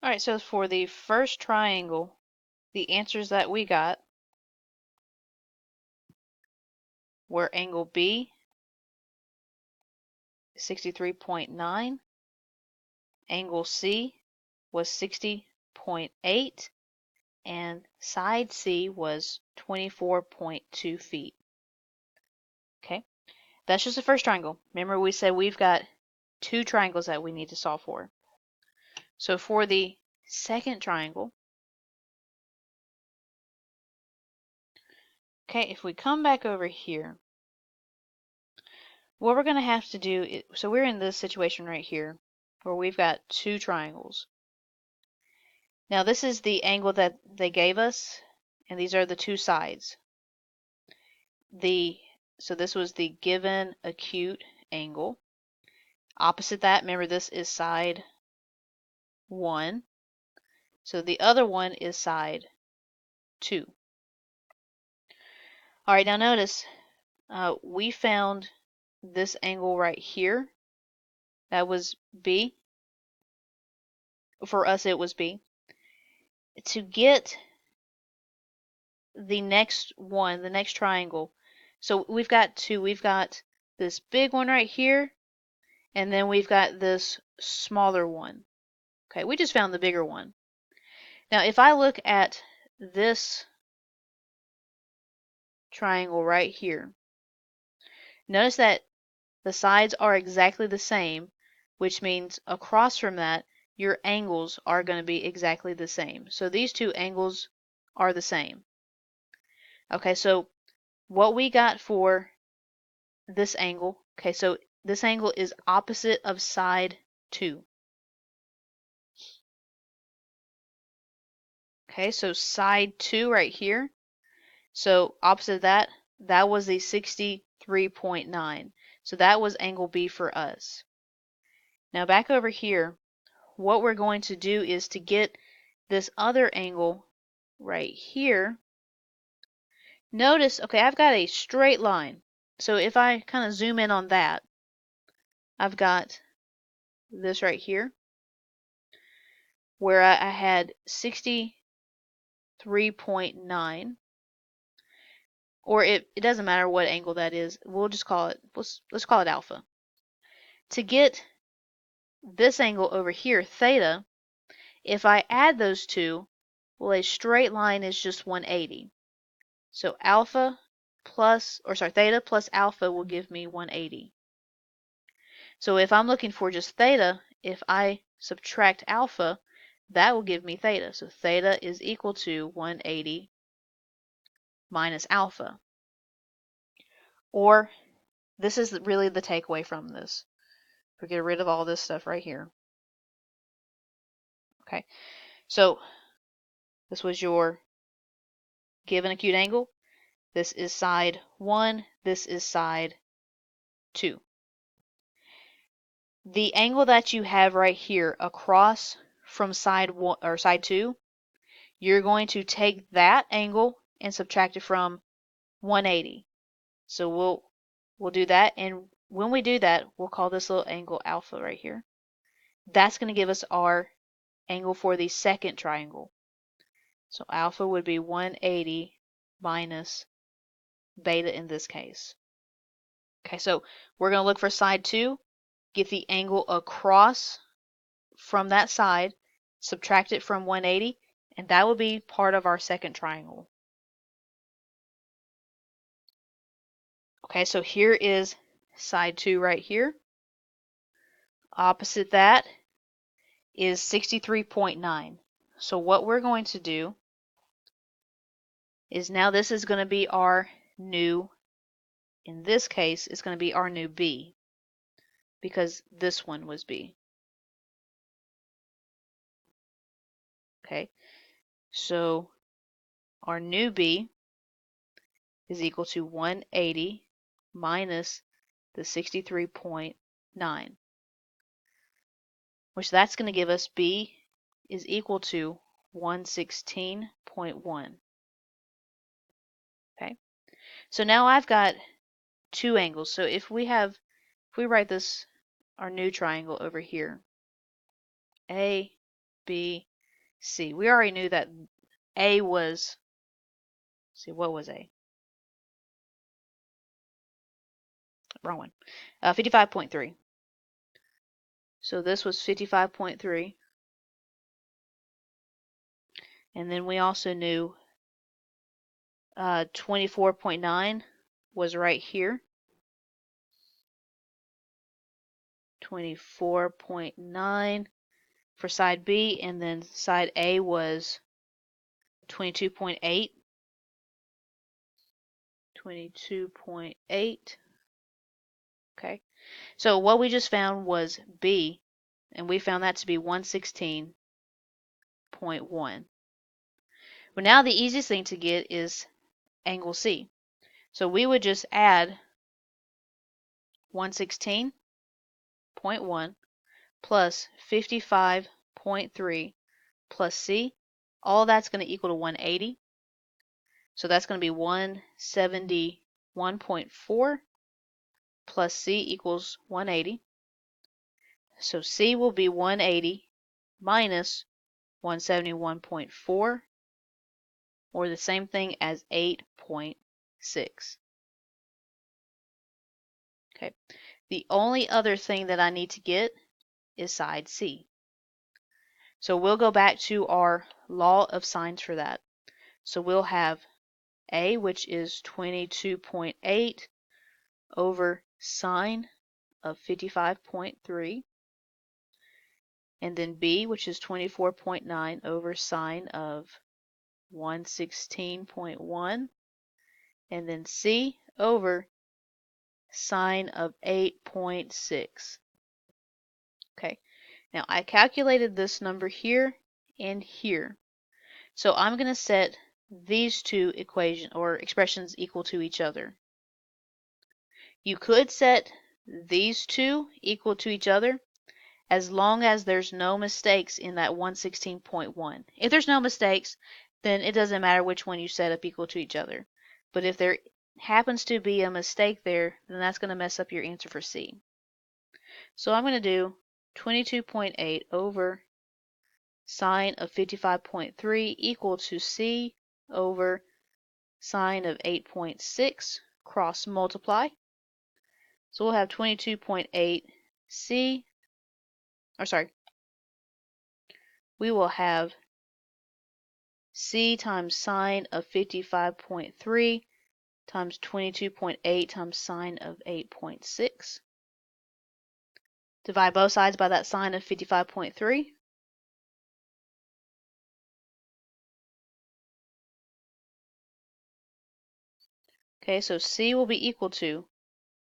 Alright, so for the first triangle, the answers that we got were angle B, 63.9, angle C was 60.8, and side C was 24.2 feet. Okay, that's just the first triangle. Remember we said we've got two triangles that we need to solve for. So for the second triangle, okay, if we come back over here, what we're going to have to do is, so we're in this situation right here where we've got two triangles. Now this is the angle that they gave us, and these are the two sides. So this was the given acute angle. Opposite that, remember this is side 1. So the other one is side 2. Alright, now notice we found this angle right here. That was B. For us it was B. To get the next one, the next triangle, so we've got two. We've got this big one right here, and then we've got this smaller one. Okay, we just found the bigger one. Now if I look at this triangle right here, notice that the sides are exactly the same, which means across from that, your angles are going to be exactly the same. So these two angles are the same. Okay, so what we got for this angle, okay, so this angle is opposite of side 2. Okay, so side 2 right here. So opposite of that, that was the 63.9. So that was angle B for us. Now back over here, what we're going to do is to get this other angle right here. Notice, okay, I've got a straight line. So if I kind of zoom in on that, I've got this right here where I had 63.9, or it doesn't matter what angle that is. We'll just call it, let's call it alpha. To get this angle over here, theta, if I add those two, well, a straight line is just 180. So alpha plus, or sorry, theta plus alpha will give me 180. So if I'm looking for just theta, if I subtract alpha, that will give me theta. So theta is equal to 180 minus alpha. Or this is really the takeaway from this. We get rid of all this stuff right here. Okay, so this was your given acute angle. This is side 1. This is side 2. The angle that you have right here across from side 1 or side 2, you're going to take that angle and subtract it from 180. So we'll do that, and when we do that, we'll call this little angle alpha right here. That's going to give us our angle for the second triangle. So alpha would be 180 minus beta in this case. Okay, so we're going to look for side 2, get the angle across from that side, subtract it from 180, and that will be part of our second triangle. Okay, so here is side 2 right here. Opposite that is 63.9. So what we're going to do is now this is going to be our new, in this case, it's going to be our new B, because this one was B. Okay, so our new B is equal to 180 minus the 63.9, which that's going to give us B is equal to 116.1. Okay, so now I've got two angles. So if we write this, our new triangle over here, A, B, C. We already knew that A was, let's see, what was A? Wrong one. 55.3. So this was 55.3. And then we also knew 24.9 was right here. 24.9 for side B, and then side A was 22.8. 22.8. Okay. So what we just found was B, and we found that to be 116.1. Well, now the easiest thing to get is angle C. So we would just add 116.1 plus 55.3 plus C. All that's going to equal to 180. So that's going to be 171.4 plus C equals 180. So C will be 180 minus 171.4, or the same thing as 8.6. Okay. The only other thing that I need to get is side C. So we'll go back to our law of sines for that. So we'll have A, which is 22.8 over sine of 55.3, and then B, which is 24.9 over sine of 116.1, and then C over sine of 8.6. Okay, now I calculated this number here and here. So I'm going to set these two equations or expressions equal to each other. You could set these two equal to each other as long as there's no mistakes in that 116.1. If there's no mistakes, then it doesn't matter which one you set up equal to each other. But if there happens to be a mistake there, then that's going to mess up your answer for C. So I'm going to do 22.8 over sine of 55.3 equal to C over sine of 8.6, cross multiply. So we'll have 22.8 C, or sorry, we will have C times sine of 55.3 times 22.8 times sine of 8.6. Divide both sides by that sine of 55.3. Okay, so C will be equal to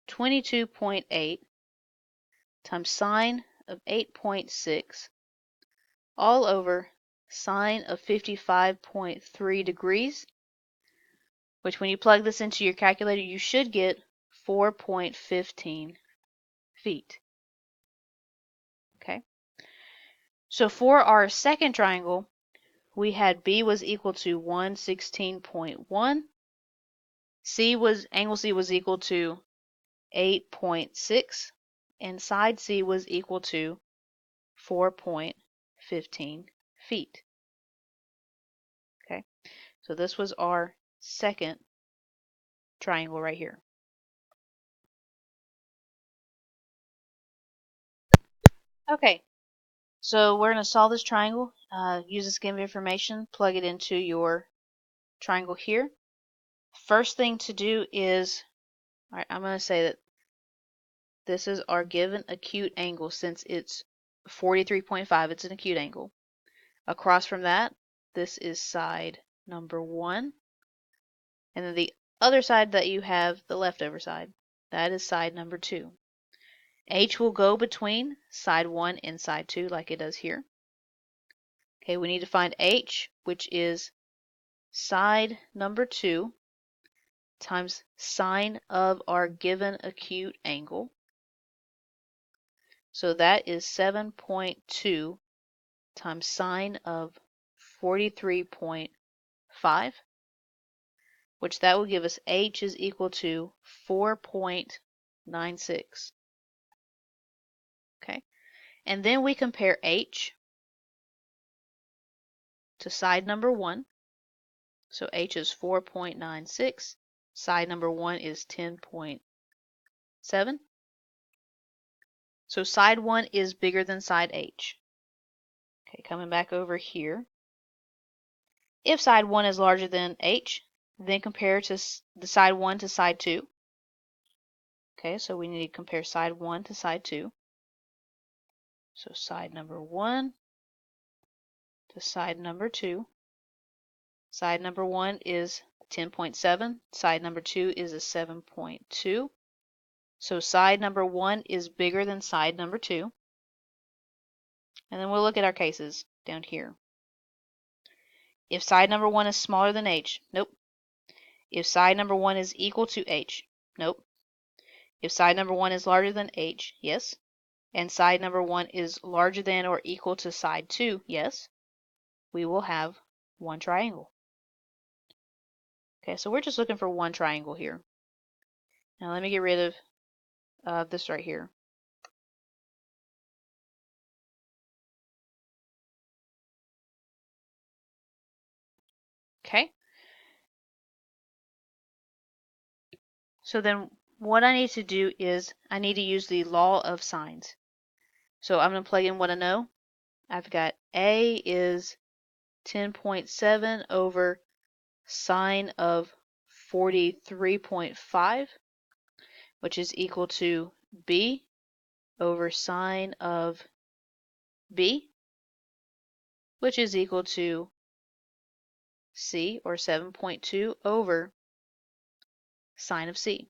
22.8 times sine of 8.6 all over sine of 55.3 degrees, which when you plug this into your calculator, you should get 4.15 feet. Okay. So for our second triangle, we had B was equal to 116.1. Angle C was equal to 8.6, and side C was equal to 4.15 feet. Okay, so this was our second triangle right here. Okay, so we're going to solve this triangle. Use this given information, plug it into your triangle here. First thing to do is, all right, I'm going to say that this is our given acute angle since it's 43.5. It's an acute angle. Across from that, this is side number 1. And then the other side that you have, the leftover side, that is side number 2. H will go between side 1 and side 2 like it does here. Okay, we need to find H, which is side number 2 times sine of our given acute angle. So that is 7.2 times sine of 43.5, which that will give us H is equal to 4.96. Okay, and then we compare H to side number 1. So h is 4.96. Side number 1 is 10.7. So side 1 is bigger than side h. Okay, coming back over here. If side 1 is larger than h, then compare to the side 1 to side 2. Okay, so we need to compare side 1 to side 2. So side number 1 to side number 2. Side number 1 is 10.7. Side number 2 is a 7.2. So side number 1 is bigger than side number 2. And then we'll look at our cases down here. If side number 1 is smaller than h, nope. If side number 1 is equal to h, nope. If side number 1 is larger than h, yes. And side number 1 is larger than or equal to side 2, yes. We will have one triangle. Okay, so we're just looking for one triangle here. Now let me get rid of this right here. Okay. So then what I need to do is I need to use the law of sines. So I'm going to plug in what I know. I've got A is 10.7 over sine of 43.5, which is equal to B over sine of B, which is equal to C, or 7.2, over sine of C.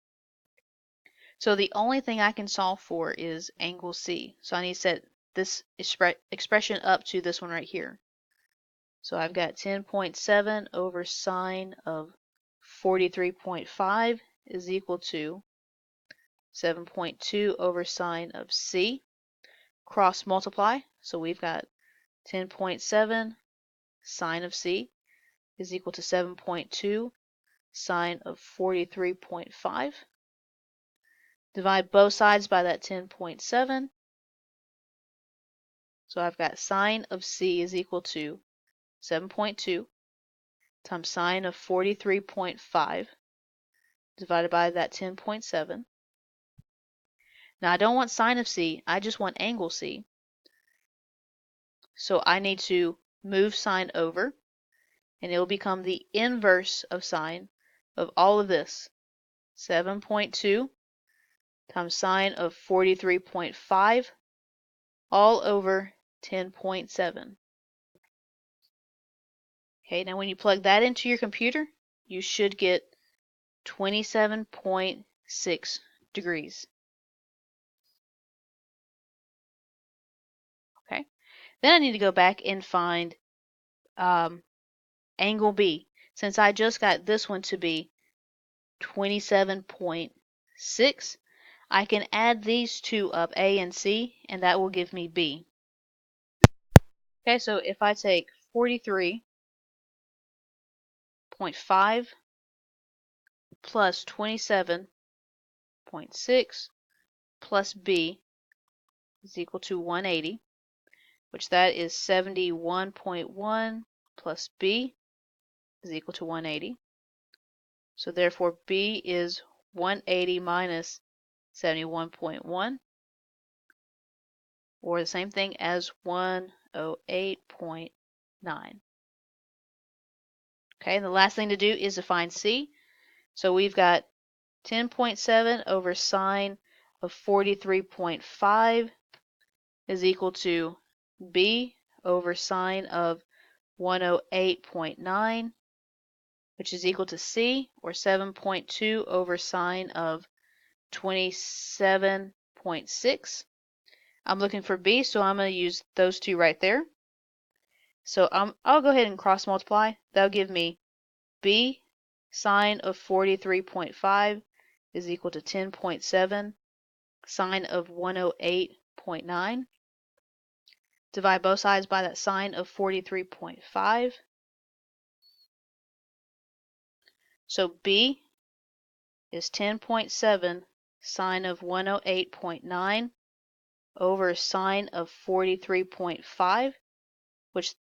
So the only thing I can solve for is angle C. So I need to set this expression up to this one right here. So I've got 10.7 over sine of 43.5 is equal to 7.2 over sine of C. Cross multiply. So we've got 10.7 sine of C is equal to 7.2 sine of 43.5. Divide both sides by that 10.7. So I've got sine of C is equal to 7.2 times sine of 43.5 divided by that 10.7. Now I don't want sine of C, I just want angle C. So I need to move sine over, and it will become the inverse of sine of all of this. 7.2 times sine of 43.5 all over 10.7. Okay, now when you plug that into your computer, you should get 27.6 degrees. Okay, then I need to go back and find angle B. Since I just got this one to be 27.6, I can add these two up, A and C, and that will give me B. Okay, so if I take 43.5 plus 27.6 plus B is equal to 180, which that is 71.1 plus B is equal to 180. So therefore B is 180 minus 71.1, or the same thing as 108.9. Okay, and the last thing to do is to find C. So we've got 10.7 over sine of 43.5 is equal to B over sine of 108.9, which is equal to C, or 7.2 over sine of 27.6. I'm looking for B, so I'm going to use those two right there. So I'll go ahead and cross multiply. That'll give me B sine of 43.5 is equal to 10.7 sine of 108.9. Divide both sides by that sine of 43.5. So B is 10.7 sine of 108.9 over sine of 43.5, which